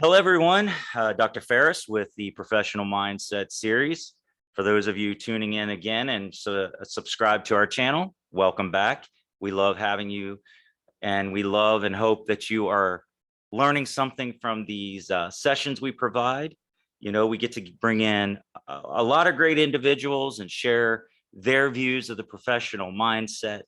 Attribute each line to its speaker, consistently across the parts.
Speaker 1: Hello, everyone. Dr. Ferris with the Professional Mindset series. For those of you tuning in again and subscribe to our channel, welcome back. We love having you, and we love and hope that you are learning something from these sessions we provide. You know, we get to bring in a lot of great individuals and share their views of the professional mindset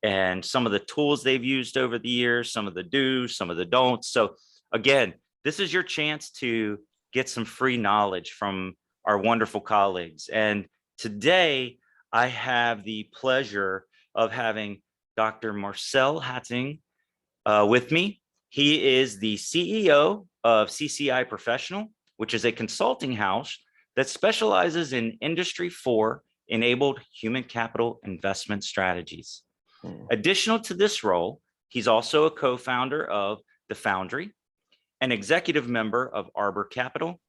Speaker 1: and some of the tools they've used over the years, some of the do's, some of the don'ts. So again, this is your chance to get some free knowledge from our wonderful colleagues. And today I have the pleasure of having Dr. Marcel Hattingh with me. He is the CEO of CCI Professional, which is a consulting house that specializes in Industry 4 enabled human capital investment strategies. Additional to this role, he's also a co-founder of the Foundery, an executive member of Arbor Capital,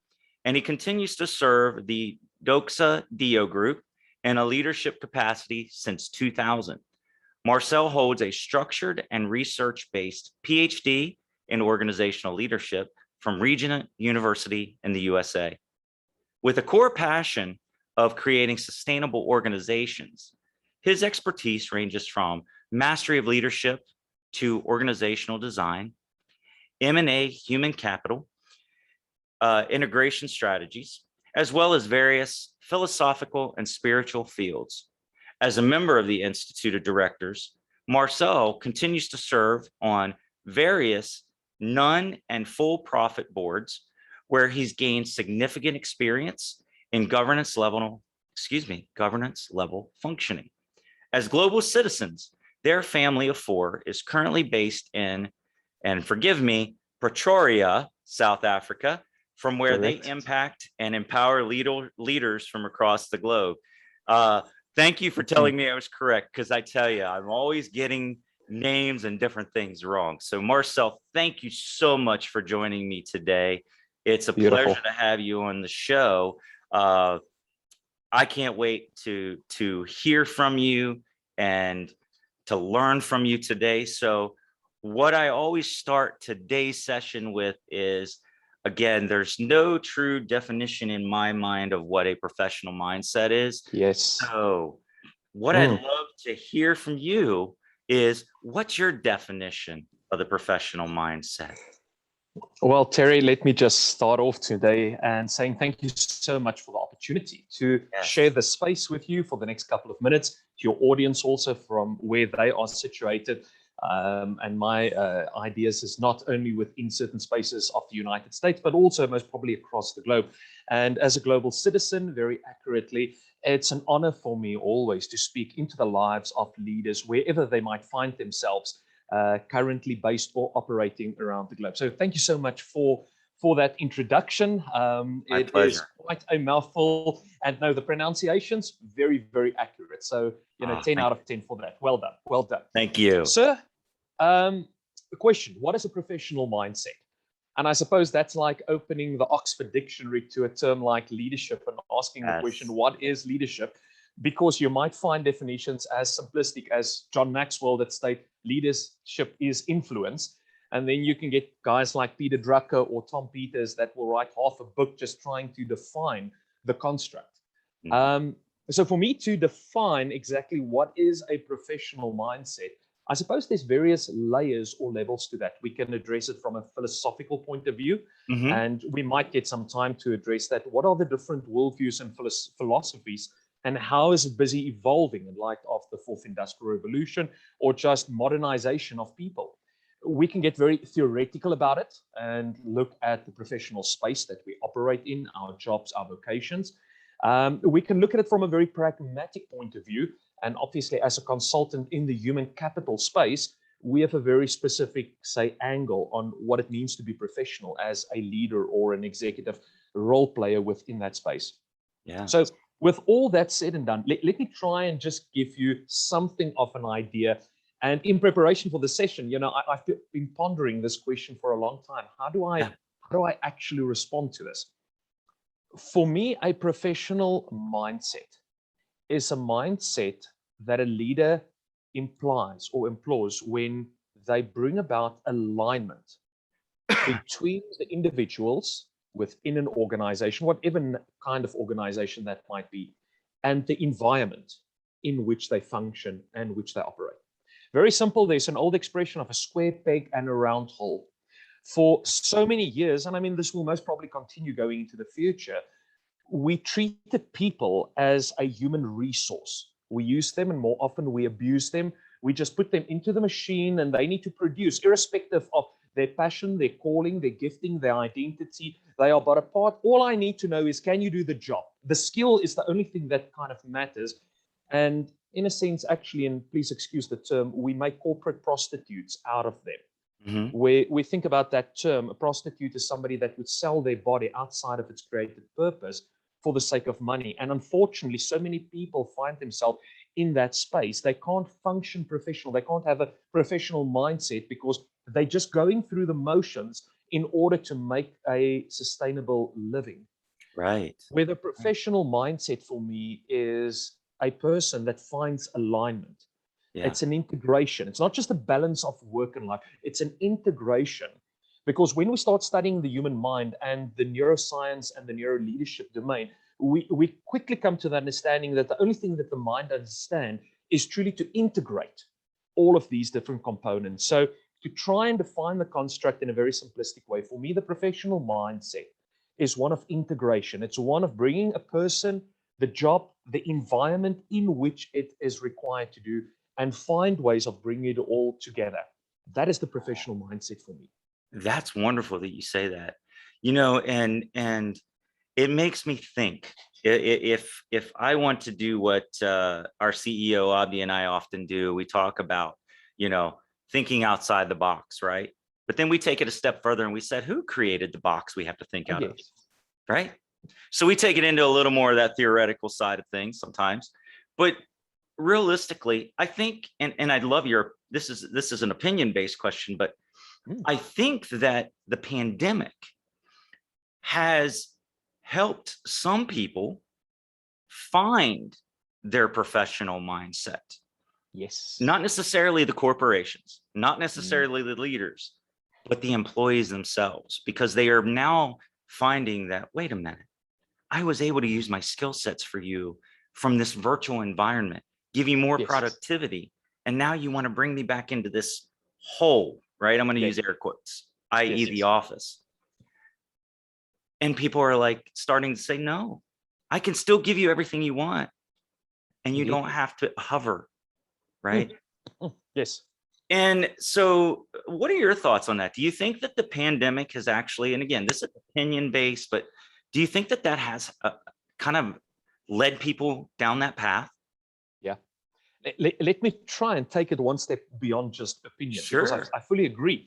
Speaker 1: and he continues to serve the Doxa Deo group in a leadership capacity since 2000. Marcel holds a structured and research-based Ph.D. in organizational leadership from Regent University in the USA. With a core passion of creating sustainable organizations, his expertise ranges from mastery of leadership to organizational design, M&A human capital, integration strategies, as well as various philosophical and spiritual fields. As a member of the Institute of Directors, Marcel continues to serve on various non and full profit boards where he's gained significant experience in governance level functioning. As global citizens, their family of four is currently based in, and forgive me, Pretoria, South Africa, from where Correct. They impact and empower leaders from across the globe. Thank you for telling me I was correct, because I tell you, I'm always getting names and different things wrong. So Marcel, thank you so much for joining me today. It's a pleasure to have you on the show. I can't wait to hear from you and to learn from you today. So what I always start today's session with is, again, there's no true definition in my mind of what a professional mindset is.
Speaker 2: Yes.
Speaker 1: So what I'd love to hear from you is, what's your definition of the professional mindset?
Speaker 2: Well, Terry, let me just start off today and saying thank you so much for the opportunity to share the space with you for the next couple of minutes, to your audience also from where they are situated. And my ideas is not only within certain spaces of the United States, but also most probably across the globe. And as a global citizen, very accurately, it's an honor for me always to speak into the lives of leaders wherever they might find themselves, currently based or operating around the globe. So thank you so much for that introduction. It is quite a mouthful, and no, the pronunciation's very, very accurate. So, 10 out of 10 for that. Well done. Well done.
Speaker 1: Thank you.
Speaker 2: Sir, the question, what is a professional mindset? And I suppose that's like opening the Oxford Dictionary to a term like leadership and asking the question, what is leadership? Because you might find definitions as simplistic as John Maxwell that state leadership is influence. And then you can get guys like Peter Drucker or Tom Peters that will write half a book just trying to define the construct. So for me to define exactly what is a professional mindset, I suppose there's various layers or levels to that. We can address it from a philosophical point of view, and we might get some time to address that. What are the different worldviews and philosophies, and how is it busy evolving in light of the fourth industrial revolution or just modernization of people? We can get very theoretical about it and look at the professional space that we operate in, our jobs, our vocations. We can look at it from a very pragmatic point of view. And obviously, as a consultant in the human capital space, we have a very specific, say, angle on what it means to be professional as a leader or an executive role player within that space.
Speaker 1: Yeah.
Speaker 2: So with all that said and done, let me try and just give you something of an idea. And in preparation for the session, I've been pondering this question for a long time. How do I actually respond to this? For me, a professional mindset is a mindset that a leader implies or employs when they bring about alignment between the individuals within an organization, whatever kind of organization that might be, and the environment in which they function and which they operate. Very simple. There's an old expression of a square peg and a round hole. For so many years, and I mean, this will most probably continue going into the future, we treated people as a human resource. We use them, and more often we abuse them. We just put them into the machine and they need to produce, irrespective of their passion, their calling, their gifting, their identity. They are but a part. All I need to know is, can you do the job? The skill is the only thing that kind of matters. And in a sense, actually, and please excuse the term, we make corporate prostitutes out of them.
Speaker 1: Mm-hmm.
Speaker 2: Where we think about that term, a prostitute is somebody that would sell their body outside of its created purpose for the sake of money. And unfortunately, so many people find themselves in that space. They can't function professional. They can't have a professional mindset because they're just going through the motions in order to make a sustainable living.
Speaker 1: Right.
Speaker 2: Where the professional mindset for me is a person that finds alignment.
Speaker 1: Yeah.
Speaker 2: It's an integration. It's not just a balance of work and life. It's an integration. Because when we start studying the human mind and the neuroscience and the neuroleadership domain, we quickly come to the understanding that the only thing that the mind understands is truly to integrate all of these different components. So to try and define the construct in a very simplistic way, for me, the professional mindset is one of integration. It's one of bringing a person, the job, the environment in which it is required to do, and find ways of bringing it all together. That is the professional mindset for me.
Speaker 1: That's wonderful that you say that, and it makes me think, if I want to do what our CEO Abdi and I often do, we talk about, thinking outside the box, right? But then we take it a step further and we said, who created the box we have to think out of, right? So we take it into a little more of that theoretical side of things sometimes, but realistically, I think, and I'd love this is an opinion-based question, but I think that the pandemic has helped some people find their professional mindset.
Speaker 2: Yes.
Speaker 1: Not necessarily the corporations, not necessarily the leaders, but the employees themselves, because they are now finding that, wait a minute, I was able to use my skill sets for you from this virtual environment, give you more productivity. And now you want to bring me back into this hole, right? I'm going to use air quotes, i.e. the office. And people are like starting to say, no, I can still give you everything you want. And you don't have to hover, right?
Speaker 2: Yes.
Speaker 1: And so what are your thoughts on that? Do you think that the pandemic has actually, and again, this is opinion based, but do you think that has kind of led people down that path?
Speaker 2: Yeah. Let me try and take it one step beyond just opinion.
Speaker 1: Sure.
Speaker 2: Because I fully agree.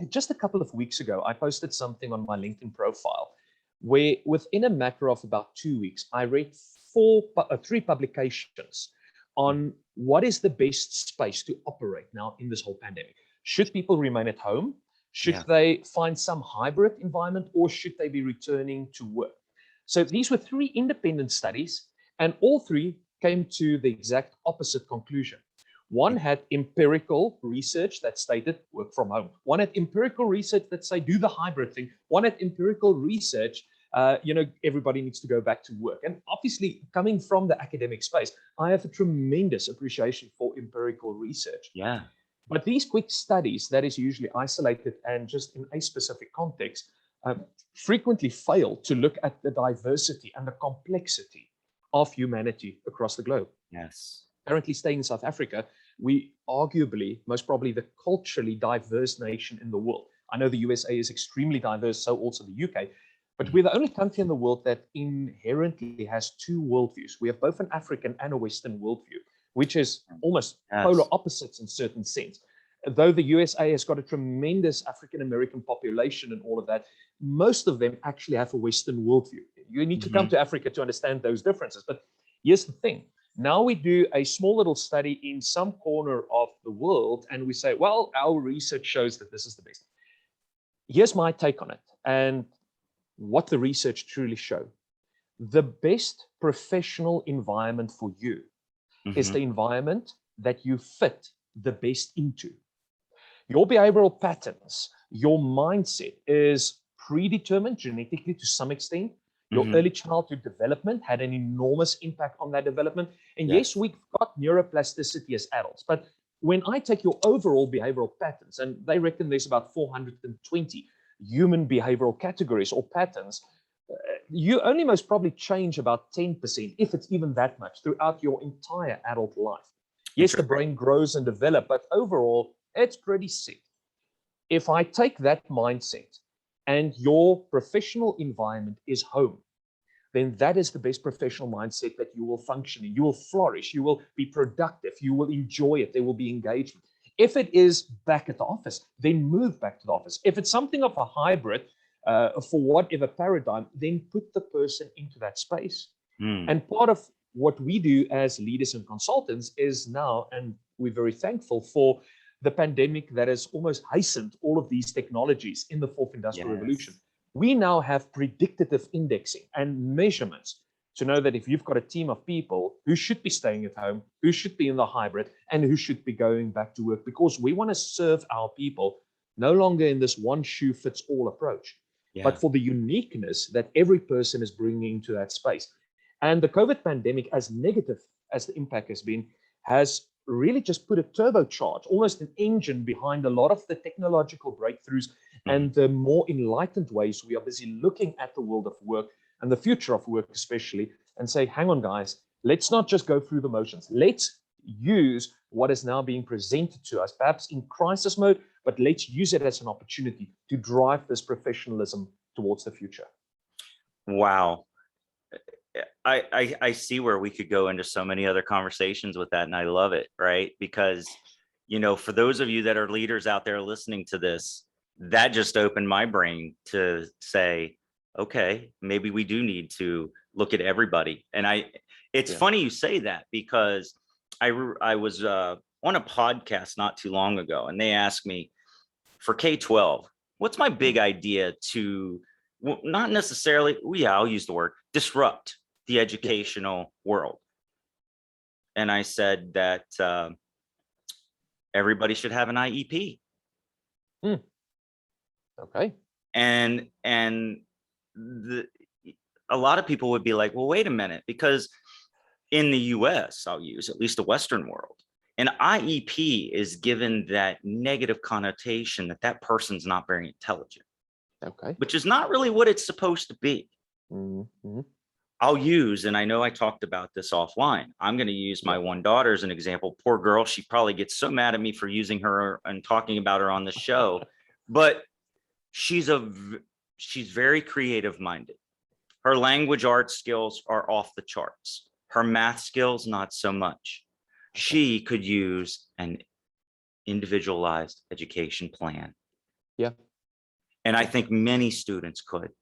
Speaker 2: Just a couple of weeks ago, I posted something on my LinkedIn profile where within a matter of about 2 weeks, I read 3 publications on what is the best space to operate now in this whole pandemic. Should people remain at home? Should they find some hybrid environment, or should they be returning to work? So these were 3 independent studies, and all 3 came to the exact opposite conclusion. One had empirical research that stated work from home. One had empirical research that say do the hybrid thing. One had empirical research, everybody needs to go back to work. And obviously, coming from the academic space, I have a tremendous appreciation for empirical research.
Speaker 1: Yeah.
Speaker 2: But these quick studies that is usually isolated and just in a specific context frequently fail to look at the diversity and the complexity of humanity across the globe.
Speaker 1: Yes.
Speaker 2: Currently staying in South Africa, we arguably, most probably the culturally diverse nation in the world. I know the USA is extremely diverse, so also the UK, but we're the only country in the world that inherently has 2 worldviews. We have both an African and a Western worldview, which is almost polar opposites in certain sense. Though the USA has got a tremendous African-American population and all of that, most of them actually have a Western worldview. You need to come to Africa to understand those differences. But here's the thing. Now we do a small little study in some corner of the world, and we say, well, our research shows that this is the best. Here's my take on it and what the research truly shows. The best professional environment for you is the environment that you fit the best into. Your behavioral patterns, your mindset is predetermined genetically to some extent. Your
Speaker 1: Mhm.
Speaker 2: early childhood development had an enormous impact on that development. And yes,
Speaker 1: Yes.
Speaker 2: we've got neuroplasticity as adults, but when I take your overall behavioral patterns, and they reckon there's about 420 human behavioral categories or patterns, you only most probably change about 10%, if it's even that much, throughout your entire adult life. Yes, the brain grows and develops, but overall, it's pretty set. If I take that mindset and your professional environment is home, then that is the best professional mindset that you will function in. You will flourish, you will be productive, you will enjoy it, there will be engagement. If it is back at the office, then move back to the office. If it's something of a hybrid, for whatever paradigm, then put the person into that space. And part of what we do as leaders and consultants is now, and we're very thankful for the pandemic that has almost hastened all of these technologies in the fourth industrial revolution. We now have predictive indexing and measurements to know that if you've got a team of people who should be staying at home, who should be in the hybrid, and who should be going back to work, because we want to serve our people no longer in this one shoe fits all approach, but for the uniqueness that every person is bringing into that space. And the COVID pandemic, as negative as the impact has been, has really just put a turbocharge, almost an engine behind a lot of the technological breakthroughs and the more enlightened ways we are busy looking at the world of work and the future of work especially, and say, hang on, guys, let's not just go through the motions. Let's use what is now being presented to us, perhaps in crisis mode, but let's use it as an opportunity to drive this professionalism towards the future.
Speaker 1: Wow. I see where we could go into so many other conversations with that, and I love it, right? Because, you know, for those of you that are leaders out there listening to this, that just opened my brain to say, okay, maybe we do need to look at everybody. And it's funny you say that, because I was on a podcast not too long ago, and they asked me, for K-12, what's my big idea to, well, not necessarily, I'll use the word, disrupt the educational world. And I said that everybody should have an IEP.
Speaker 2: Okay.
Speaker 1: And a lot of people would be like, well, wait a minute, because in the US, I'll use at least the Western world, an IEP is given that negative connotation that that person's not very intelligent. Okay. Which is not really what it's supposed to be. I'll use, and I know I talked about this offline, I'm going to use my one daughter as an example. Poor girl, she probably gets so mad at me for using her and talking about her on the show, but she's very creative minded. Her language arts skills are off the charts. Her math skills, not so much. Okay. She could use an individualized education plan. Yeah. And I think many students could.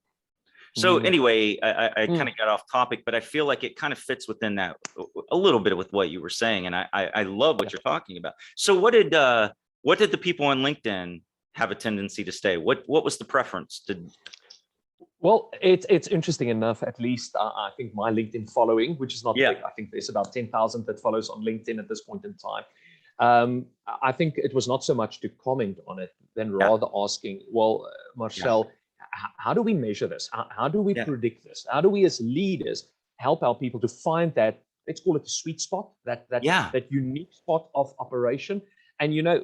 Speaker 1: So anyway, I kind of got off topic, but I feel like it kind of fits within that a little bit with what you were saying. And I love what you're talking about. So what did the people on LinkedIn have a tendency to stay? What was the preference?
Speaker 2: Well, it's interesting enough, at least I think my LinkedIn following, which is not big, I think there's about 10,000 that follows on LinkedIn at this point in time. I think it was not so much to comment on it, than rather asking, well, Marcel, how do we measure this? How do we predict this? How do we as leaders help our people to find that, let's call it the sweet spot, that unique spot of operation? And, you know,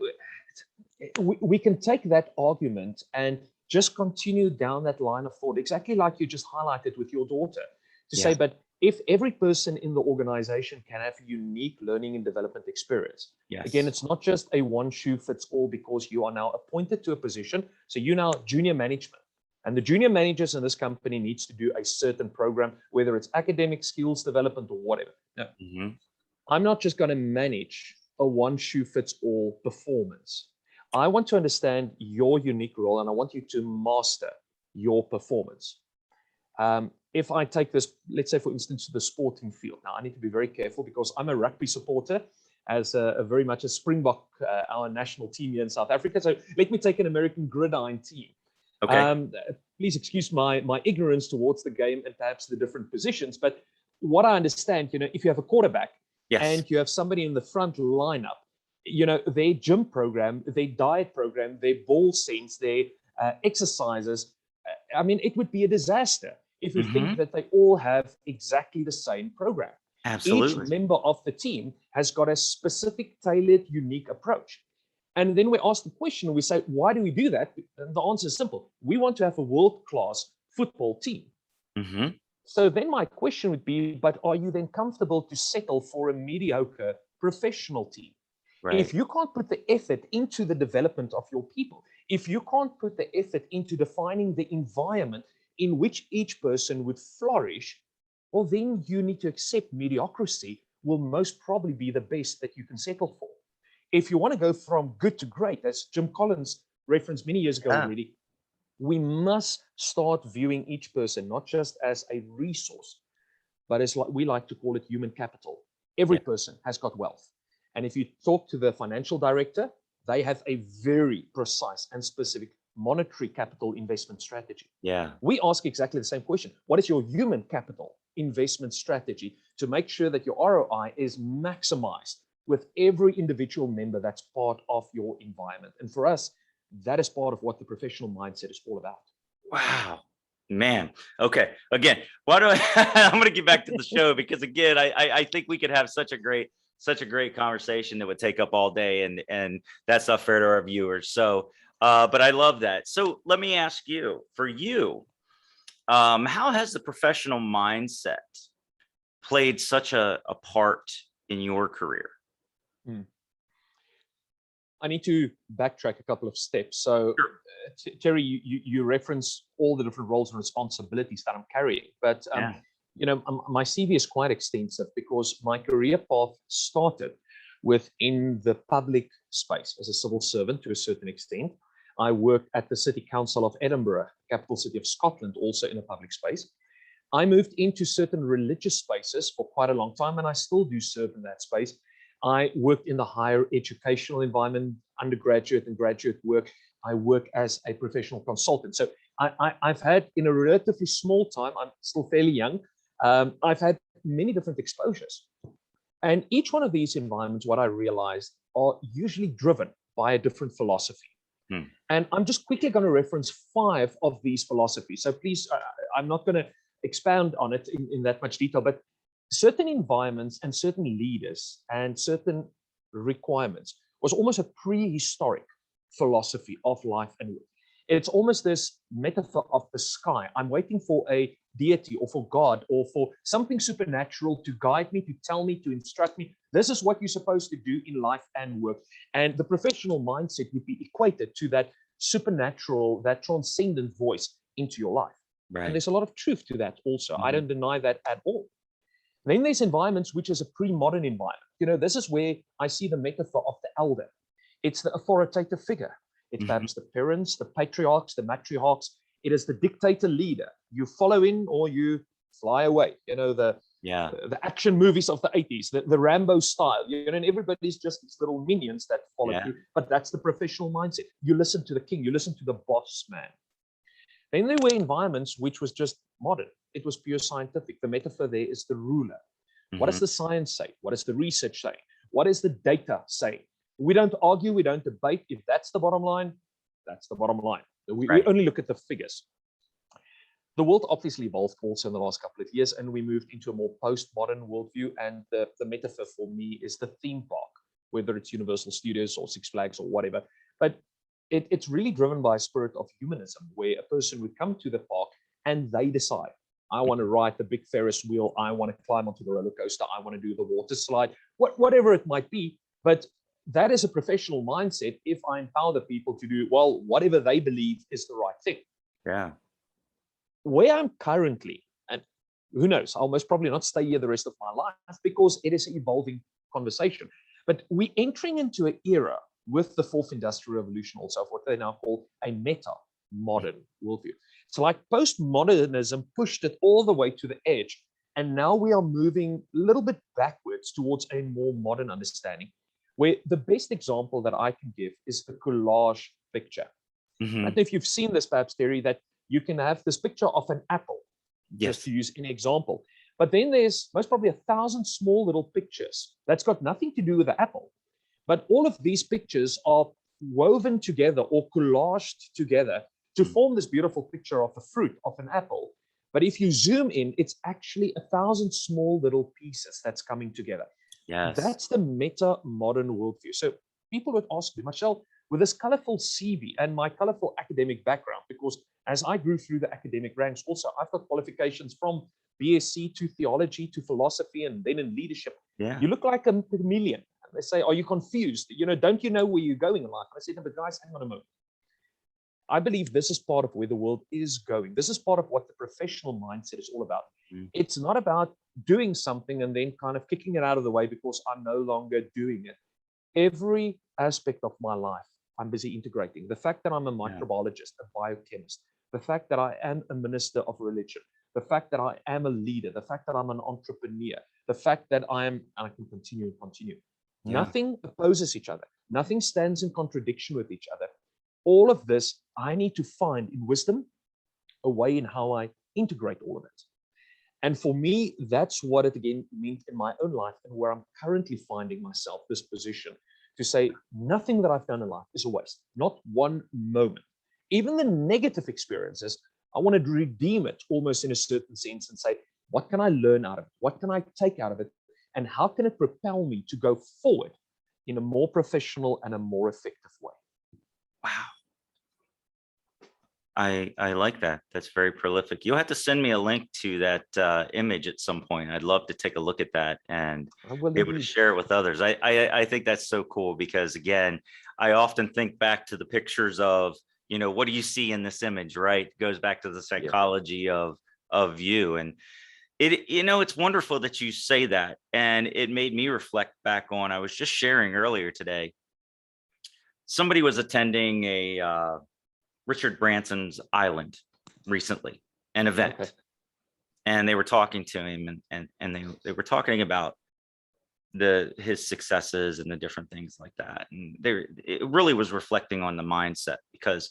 Speaker 2: we can take that argument and just continue down that line of thought, exactly like you just highlighted with your daughter, to say, but if every person in the organization can have a unique learning and development experience, again, it's not just a one shoe fits all, because you are now appointed to a position. So you're now junior management. And the junior managers in this company needs to do a certain program, whether it's academic skills development or whatever. No, I'm not just going to manage a one shoe fits all performance. I want to understand your unique role, and I want you to master your performance. If I take this, let's say, for instance, the sporting field. Now, I need to be very careful because I'm a rugby supporter, as a very much a Springbok, our national team here in South Africa. So let me take an American gridiron team. Okay. Please excuse my ignorance towards the game and perhaps the different positions. But what I understand, you know, if you have a quarterback and you have somebody in the front lineup their gym program, their diet program, their ball sense, their exercises. I mean, it would be a disaster if we think that they all have exactly the same program.
Speaker 1: Absolutely.
Speaker 2: Each member of the team has got a specific, tailored, unique approach. And then we ask the question, we say, why do we do that? And the answer is simple. We want to have a world-class football team. So then my question would be, but are you then comfortable to settle for a mediocre professional team?
Speaker 1: Right.
Speaker 2: If you can't put the effort into the development of your people, if you can't put the effort into defining the environment in which each person would flourish, well, then you need to accept mediocrity will most probably be the best that you can settle for. If you want to go from good to great, as Jim Collins referenced many years ago already, we must start viewing each person not just as a resource, but as we like to call it human capital. Every person has got wealth. And if you talk to the financial director, they have a very precise and specific monetary capital investment strategy. We ask exactly the same question. What is your human capital investment strategy to make sure that your ROI is maximized with every individual member that's part of your environment? And for us, that is part of what the professional mindset is all about.
Speaker 1: Wow, man. Okay. Again, why do I'm going to get back to the show, because again, I think we could have such a great conversation that would take up all day, and that's not fair to our viewers. So, but I love that. So let me ask you, for you, how has the professional mindset played such a part in your career?
Speaker 2: I need to backtrack a couple of steps. So, Terry, you reference all the different roles and responsibilities that I'm carrying, but my CV is quite extensive because my career path started within the public space as a civil servant to a certain extent. I worked at the City Council of Edinburgh, capital city of Scotland, also in a public space. I moved into certain religious spaces for quite a long time, and I still do serve in that space. I worked in the higher educational environment, undergraduate and graduate work. I work as a professional consultant. So I've had, in a relatively small time, I'm still fairly young, I've had many different exposures. And each one of these environments, what I realized, are usually driven by a different philosophy. And I'm just quickly going to reference 5 of these philosophies. So please, I'm not going to expound on it in that much detail, but certain environments and certain leaders and certain requirements was almost a prehistoric philosophy of life and work. It's almost this metaphor of the sky. I'm waiting for a deity or for God or for something supernatural to guide me, to tell me, to instruct me. This is what you're supposed to do in life and work. And the professional mindset would be equated to that supernatural, that transcendent voice into your life. And there's a lot of truth to that also. I don't deny that at all. Then there's environments which is a pre-modern environment. This is where I see the metaphor of the elder. It's the authoritative figure. It's perhaps the parents, the patriarchs, the matriarchs. It is the dictator leader. You follow in or you fly away. The action movies of the 80s, the Rambo style. And everybody's just these little minions that follow you. But that's the professional mindset. You listen to the king. You listen to the boss man. Then there were environments which was just modern. It was pure scientific. The metaphor there is the ruler. What does the science say? What does the research say? What is the data say? We don't argue, we don't debate. If that's the bottom line, that's the bottom line. We only look at the figures. The world obviously evolved also in the last couple of years, and we moved into a more postmodern worldview. And the metaphor for me is the theme park, whether it's Universal Studios or Six Flags or whatever. But it's really driven by a spirit of humanism, where a person would come to the park and they decide, I want to ride the big Ferris wheel, I want to climb onto the roller coaster, I want to do the water slide, whatever it might be. But that is a professional mindset if I empower the people to do, well, whatever they believe is the right thing. Where I'm currently, and who knows, I'll most probably not stay here the rest of my life because it is an evolving conversation. But we're entering into an era with the 4th Industrial Revolution, also what they now call a meta-modern worldview. It's like postmodernism pushed it all the way to the edge. And now we are moving a little bit backwards towards a more modern understanding, where the best example that I can give is the collage picture. I don't know if you've seen this, perhaps, Terry, that you can have this picture of an apple, just to use an example. But then there's most probably 1,000 small little pictures that's got nothing to do with the apple. But all of these pictures are woven together or collaged together to form this beautiful picture of a fruit, of an apple. But if you zoom in, it's actually 1,000 small little pieces that's coming together.
Speaker 1: Yes.
Speaker 2: That's the meta-modern worldview. So people would ask me, Marcel, with this colorful CV and my colorful academic background, because as I grew through the academic ranks, also I've got qualifications from BSc to theology to philosophy and then in leadership.
Speaker 1: Yeah.
Speaker 2: You look like a chameleon. They say, are you confused? Don't you know where you're going in life? I said, no, but guys, hang on a moment. I believe this is part of where the world is going. This is part of what the professional mindset is all about. It's not about doing something and then kind of kicking it out of the way because I'm no longer doing it. Every aspect of my life, I'm busy integrating. The fact that I'm a microbiologist, a biochemist, the fact that I am a minister of religion, the fact that I am a leader, the fact that I'm an entrepreneur, the fact that and I can continue and continue. Nothing opposes each other. Nothing stands in contradiction with each other. All of this, I need to find in wisdom a way in how I integrate all of it. And for me, that's what it again means in my own life and where I'm currently finding myself, this position to say nothing that I've done in life is a waste, not one moment. Even the negative experiences, I want to redeem it almost in a certain sense and say, what can I learn out of it? What can I take out of it? And how can it propel me to go forward in a more professional and a more effective way?
Speaker 1: Wow. I like that. That's very prolific. You'll have to send me a link to that image at some point. I'd love to take a look at that and be able to share it with others. I think that's so cool because, again, I often think back to the pictures of, what do you see in this image, right? It goes back to the psychology of you. And it's wonderful that you say that. And it made me reflect back on, I was just sharing earlier today, somebody was attending a Richard Branson's Island recently, an event, and they were talking to him and they were talking about his successes and the different things like that. And it really was reflecting on the mindset, because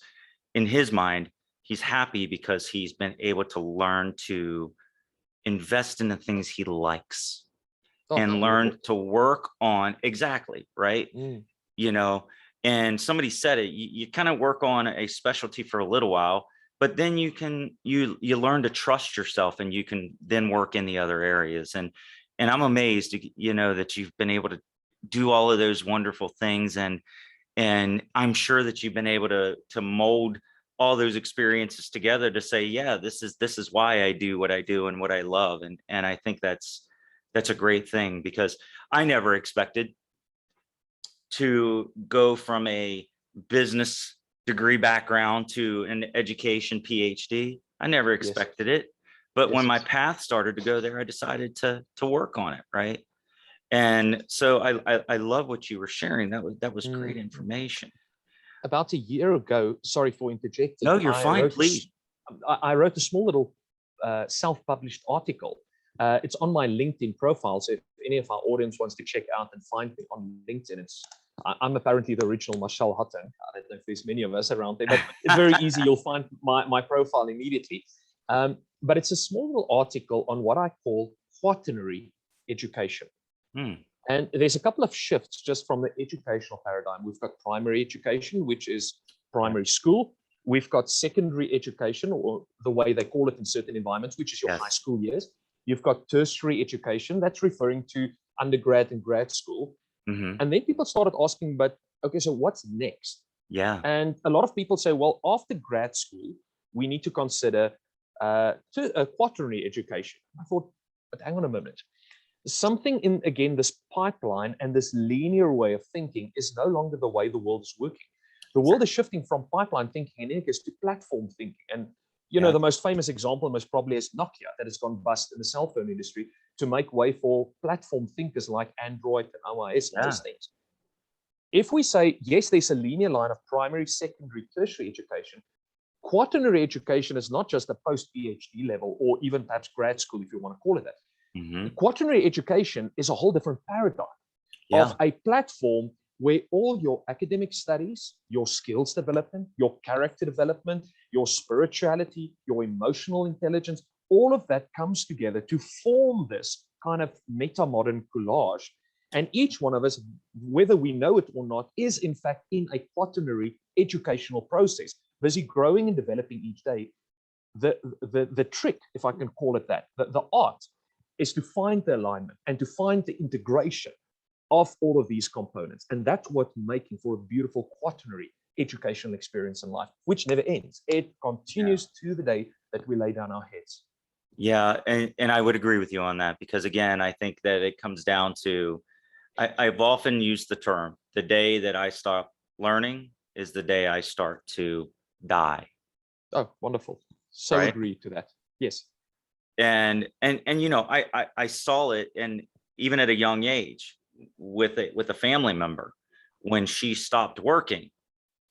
Speaker 1: in his mind, he's happy because he's been able to learn to invest in the things he likes and learn to work on right. And somebody said it, you kind of work on a specialty for a little while, but then you learn to trust yourself and you can then work in the other areas. And I'm amazed, that you've been able to do all of those wonderful things. And I'm sure that you've been able to mold all those experiences together to say, yeah, this is why I do what I do and what I love. And I think that's a great thing, because I never expected to go from a business degree background to an education Ph.D. I never expected it. But when my path started to go there, I decided to work on it. Right. And so I love what you were sharing. That was great information.
Speaker 2: About a year ago, sorry for interjecting.
Speaker 1: No, you're fine, please.
Speaker 2: I wrote a small little self-published article. It's on my LinkedIn profile. So if any of our audience wants to check out and find me on LinkedIn, I'm apparently the original Marcel Hattingh. I don't know if there's many of us around there, but it's very easy. You'll find my profile immediately. But it's a small little article on what I call quaternary education. And there's a couple of shifts just from the educational paradigm. We've got primary education, which is primary school. We've got secondary education, or the way they call it in certain environments, which is your high school years. You've got tertiary education. That's referring to undergrad and grad school. And then people started asking, but okay, so what's next? And a lot of people say, well, after grad school, we need to consider a quaternary education. I thought, but hang on a minute. Something in, again, this pipeline and this linear way of thinking is no longer the way the world is working. The world is shifting from pipeline thinking in any case to platform thinking. And, the most famous example most probably is Nokia, that has gone bust in the cell phone industry to make way for platform thinkers like Android and iOS and those things. If we say, yes, there's a linear line of primary, secondary, tertiary education, quaternary education is not just a post-PhD level or even perhaps grad school, if you want to call it that. Quaternary education is a whole different paradigm of a platform where all your academic studies, your skills development, your character development, your spirituality, your emotional intelligence, all of that comes together to form this kind of meta-modern collage. And each one of us, whether we know it or not, is in fact in a quaternary educational process, busy growing and developing each day. The trick, if I can call it that, the art is to find the alignment and to find the integration of all of these components. And that's what's making for a beautiful quaternary educational experience in life, which never ends. It continues to the day that we lay down our heads.
Speaker 1: Yeah, and I would agree with you on that, because again, I think that it comes down to, I've often used the term, the day that I stop learning is the day I start to die.
Speaker 2: Oh, wonderful. So
Speaker 1: right?
Speaker 2: agree to that. Yes.
Speaker 1: And you know, I saw it, and even at a young age with a family member, when she stopped working,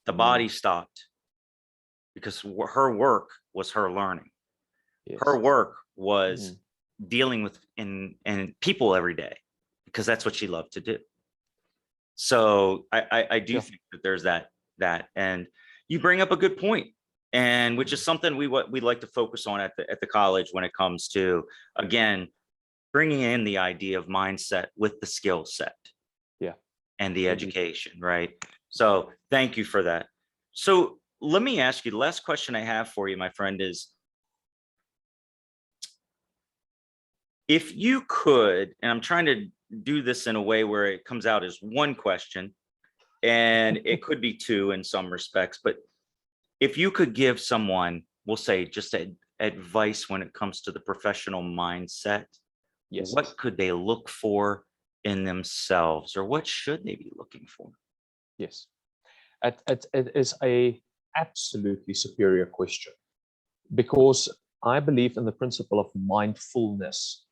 Speaker 1: the body stopped, because her work was her learning.
Speaker 2: Yes.
Speaker 1: Her work was dealing with and people every day, because that's what she loved to do. So I do think that there's that, and you bring up a good point, and which is something we like to focus on at the college when it comes to, again, bringing in the idea of mindset with the skill set, and the education, right? So thank you for that. So let me ask you, the last question I have for you, my friend, is, if you could, and I'm trying to do this in a way where it comes out as one question, and it could be two in some respects, but if you could give someone, we'll say, just advice when it comes to the professional mindset, what could they look for in themselves, or what should they be looking for?
Speaker 2: Yes, it is a absolutely superior question, because I believe in the principle of mindfulness.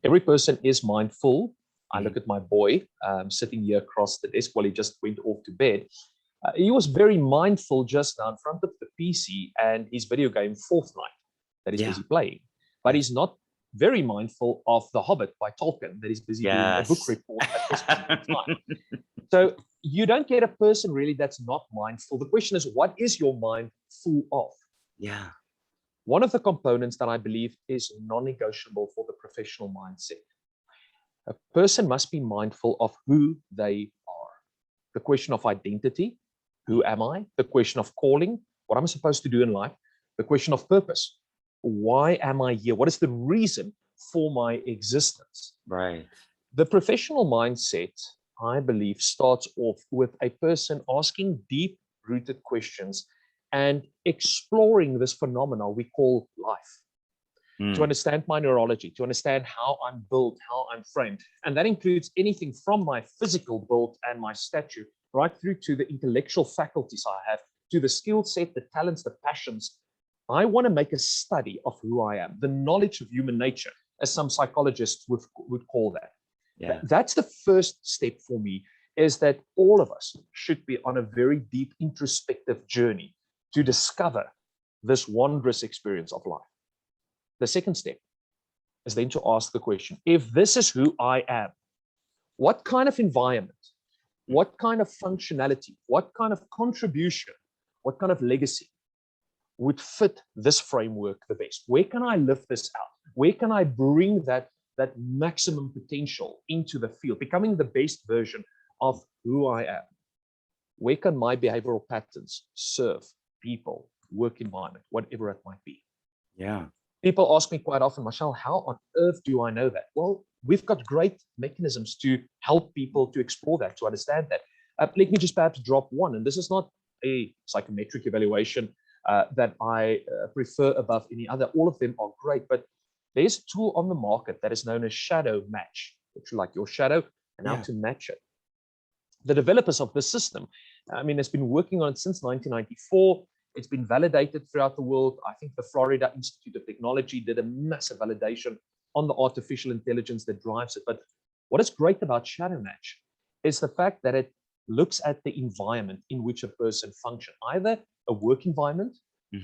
Speaker 2: Every person is mindful. I look at my boy sitting here across the desk while he just went off to bed. He was very mindful just now in front of the PC and his video game Fourth Night that he's busy playing. But he's not very mindful of The Hobbit by Tolkien that he's busy doing a book report at this moment in time. So you don't get a person really that's not mindful. The question is, what is your mind full of?
Speaker 1: Yeah.
Speaker 2: One of the components that I believe is non-negotiable for the professional mindset. A person must be mindful of who they are. The question of identity, who am I? The question of calling, what am I supposed to do in life? The question of purpose, why am I here? What is the reason for my existence?
Speaker 1: Right.
Speaker 2: The professional mindset, I believe, starts off with a person asking deep-rooted questions and exploring this phenomenon we call life. To understand my neurology, to understand how I'm built, how I'm framed. And that includes anything from my physical build and my stature, right through to the intellectual faculties I have, to the skill set, the talents, the passions. I want to make a study of who I am, the knowledge of human nature, as some psychologists would call that.
Speaker 1: Yeah.
Speaker 2: That's the first step for me, is that all of us should be on a very deep introspective journey to discover this wondrous experience of life. The second step is then to ask the question, if this is who I am, what kind of environment, what kind of functionality, what kind of contribution, what kind of legacy would fit this framework the best? Where can I live this out? Where can I bring that maximum potential into the field, becoming the best version of who I am? Where can my behavioral patterns serve people, work environment, whatever it might be?
Speaker 1: Yeah.
Speaker 2: People ask me quite often, Marcel, how on earth do I know that? Well, we've got great mechanisms to help people to explore that, to understand that. Let me just perhaps drop one, and this is not a psychometric evaluation that I prefer above any other. All of them are great, but there's a tool on the market that is known as shadow match. It's like your shadow and how to match it. The developers of this system, I mean, has been working on it since 1994. It's been validated throughout the world. I think the Florida Institute of Technology did a massive validation on the artificial intelligence that drives it. But what is great about Shadow Match is the fact that it looks at the environment in which a person functions, either a work environment,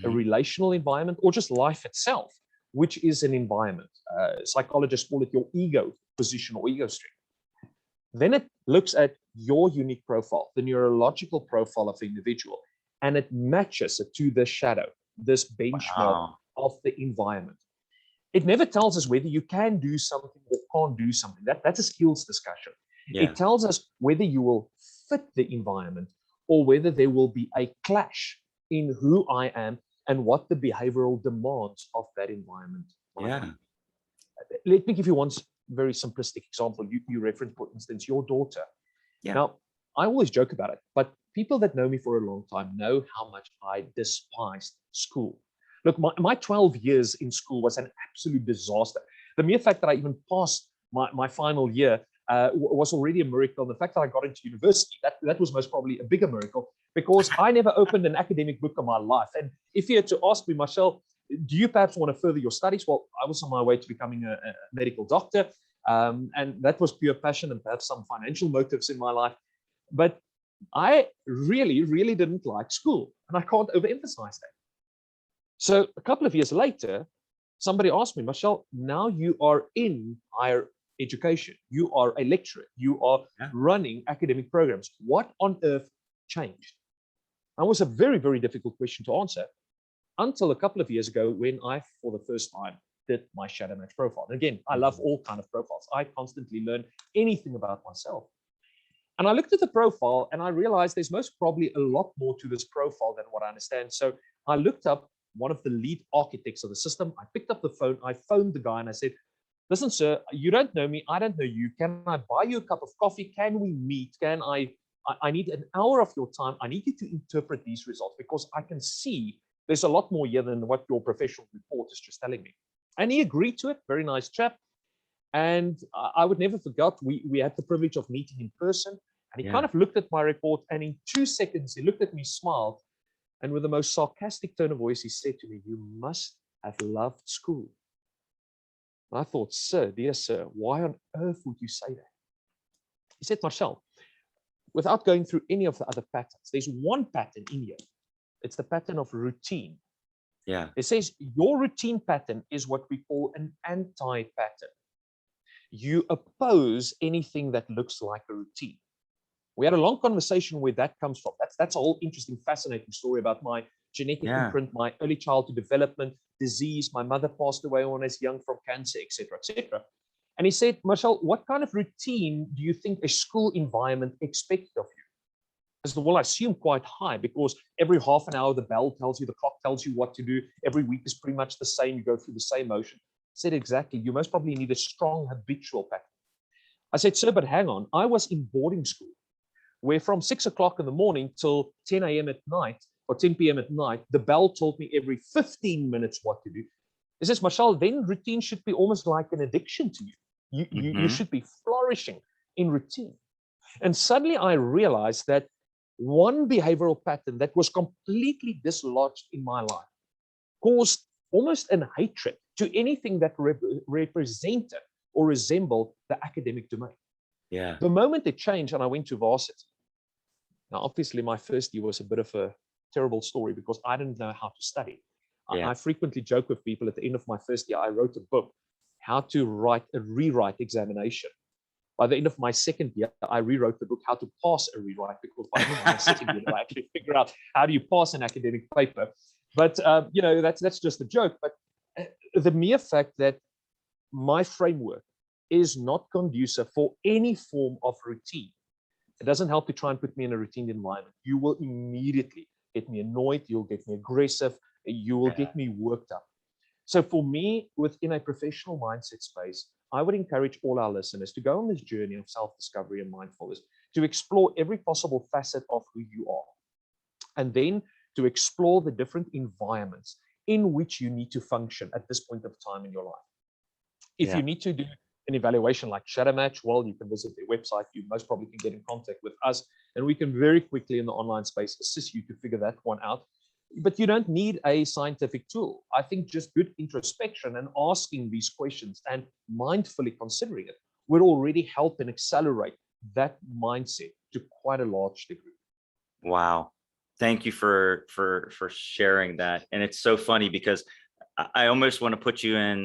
Speaker 2: a relational environment, or just life itself, which is an environment. Psychologists call it your ego position or ego stream. Then it looks at your unique profile, the neurological profile of the individual, and it matches it to the shadow, this benchmark of the environment. It never tells us whether you can do something or can't do something. That's a skills discussion.
Speaker 1: Yeah.
Speaker 2: It tells us whether you will fit the environment or whether there will be a clash in who I am and what the behavioral demands of that environment might
Speaker 1: Yeah.
Speaker 2: be. Let me give you one very simplistic example. You referenced, for instance, your daughter.
Speaker 1: Yeah.
Speaker 2: Now, I always joke about it, but people that know me for a long time know how much I despised school. Look, my 12 years in school was an absolute disaster. The mere fact that I even passed my final year was already a miracle. The fact that I got into university, that was most probably a bigger miracle, because I never opened an academic book in my life. And if you had to ask me, Marcel, do you perhaps want to further your studies? Well, I was on my way to becoming a medical doctor, and that was pure passion and perhaps some financial motives in my life. But I really, really didn't like school, and I can't overemphasize that. So a couple of years later, somebody asked me, Marcel, now you are in higher education. You are a lecturer. You are running academic programs. What on earth changed? That was a very, very difficult question to answer until a couple of years ago when I, for the first time, did my shadow match profile. And again, I love all kinds of profiles. I constantly learn anything about myself. And I looked at the profile and I realized there's most probably a lot more to this profile than what I understand. So I looked up one of the lead architects of the system. I picked up the phone, I phoned the guy and I said, listen, sir, you don't know me, I don't know you. Can I buy you a cup of coffee? Can we meet? Can I need an hour of your time. I need you to interpret these results because I can see there's a lot more here than what your professional report is just telling me. And he agreed to it, very nice chap. And I would never forget, we had the privilege of meeting in person. And he kind of looked at my report and in 2 seconds, he looked at me, smiled. And with the most sarcastic tone of voice, he said to me, you must have loved school. And I thought, sir, dear sir, why on earth would you say that? He said, Marcel, without going through any of the other patterns, there's one pattern in here. It's the pattern of routine.
Speaker 1: Yeah.
Speaker 2: It says your routine pattern is what we call an anti-pattern. You oppose anything that looks like a routine. We had a long conversation where that comes from. That's a whole interesting, fascinating story about my genetic imprint, my early childhood development, disease. My mother passed away when I was young from cancer, etc., etc. And he said, Marcel, what kind of routine do you think a school environment expects of you? I said, well, I assume quite high, because every half an hour the bell tells you, the clock tells you what to do. Every week is pretty much the same. You go through the same motion. I said, exactly. You most probably need a strong habitual pattern. I said, sir, but hang on. I was in boarding school where from 6 o'clock in the morning till 10 a.m. at night or 10 p.m. at night, the bell told me every 15 minutes what to do. He says, Marcel, then routine should be almost like an addiction to you. You should be flourishing in routine. And suddenly I realized that one behavioral pattern that was completely dislodged in my life caused almost an hatred to anything that represented or resembled the academic domain.
Speaker 1: Yeah.
Speaker 2: The moment it changed and I went to varsity. Now, obviously, my first year was a bit of a terrible story because I didn't know how to study. I frequently joke with people at the end of my first year, I wrote a book, How to Write a Rewrite Examination. By the end of my second year, I rewrote the book, How to Pass a Rewrite, because by the end of my second year, I actually figured out how do you pass an academic paper. But, that's just a joke. But the mere fact that my framework is not conducive for any form of routine. It doesn't help to try and put me in a routine environment. You will immediately get me annoyed. You'll get me aggressive. You will get me worked up. So for me, within a professional mindset space, I would encourage all our listeners to go on this journey of self-discovery and mindfulness, to explore every possible facet of who you are, and then to explore the different environments in which you need to function at this point of time in your life. If you need to do an evaluation like Shadow Match, well, you can visit their website. You most probably can get in contact with us, and we can very quickly in the online space assist you to figure that one out. But you don't need a scientific tool. I think just good introspection and asking these questions and mindfully considering it would already help and accelerate that mindset to quite a large degree.
Speaker 1: Wow. Thank you for sharing that. And it's so funny because I almost want to put you in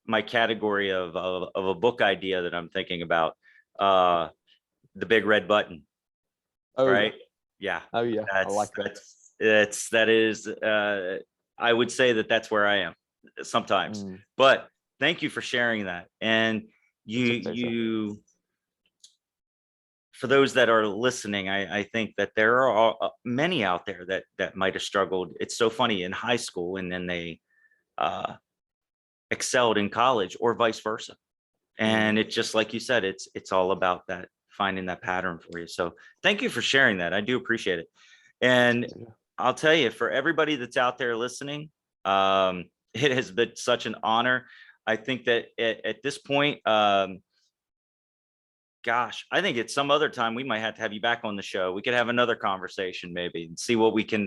Speaker 1: my category of a book idea that I'm thinking about, The Big Red Button.
Speaker 2: Oh,
Speaker 1: right? Yeah.
Speaker 2: Oh yeah. I like that.
Speaker 1: That is, I would say that's where I am sometimes, but thank you for sharing that. And you for those that are listening, I think that there are many out there that might have struggled. It's so funny in high school, and then they excelled in college, or vice versa. And it's just like you said, it's all about that, finding that pattern for you. So thank you for sharing that. I do appreciate it. And I'll tell you, for everybody that's out there listening, it has been such an honor. I think that at this point, gosh, I think at some other time we might have to have you back on the show. We could have another conversation maybe and see what we can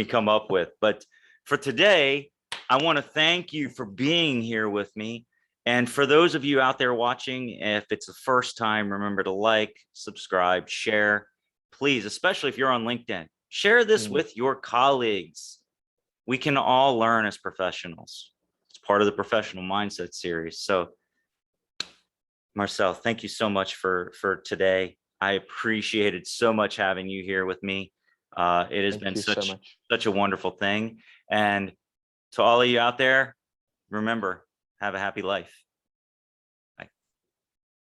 Speaker 1: come up with. But for today, I want to thank you for being here with me. And for those of you out there watching, if it's the first time, remember to like, subscribe, share, please, especially if you're on LinkedIn, share this with your colleagues. We can all learn as professionals. It's part of the Professional Mindset series. So Marcel, thank you so much for today. I appreciated so much having you here with me. It has been such a wonderful thing. And to all of you out there, remember, have a happy life.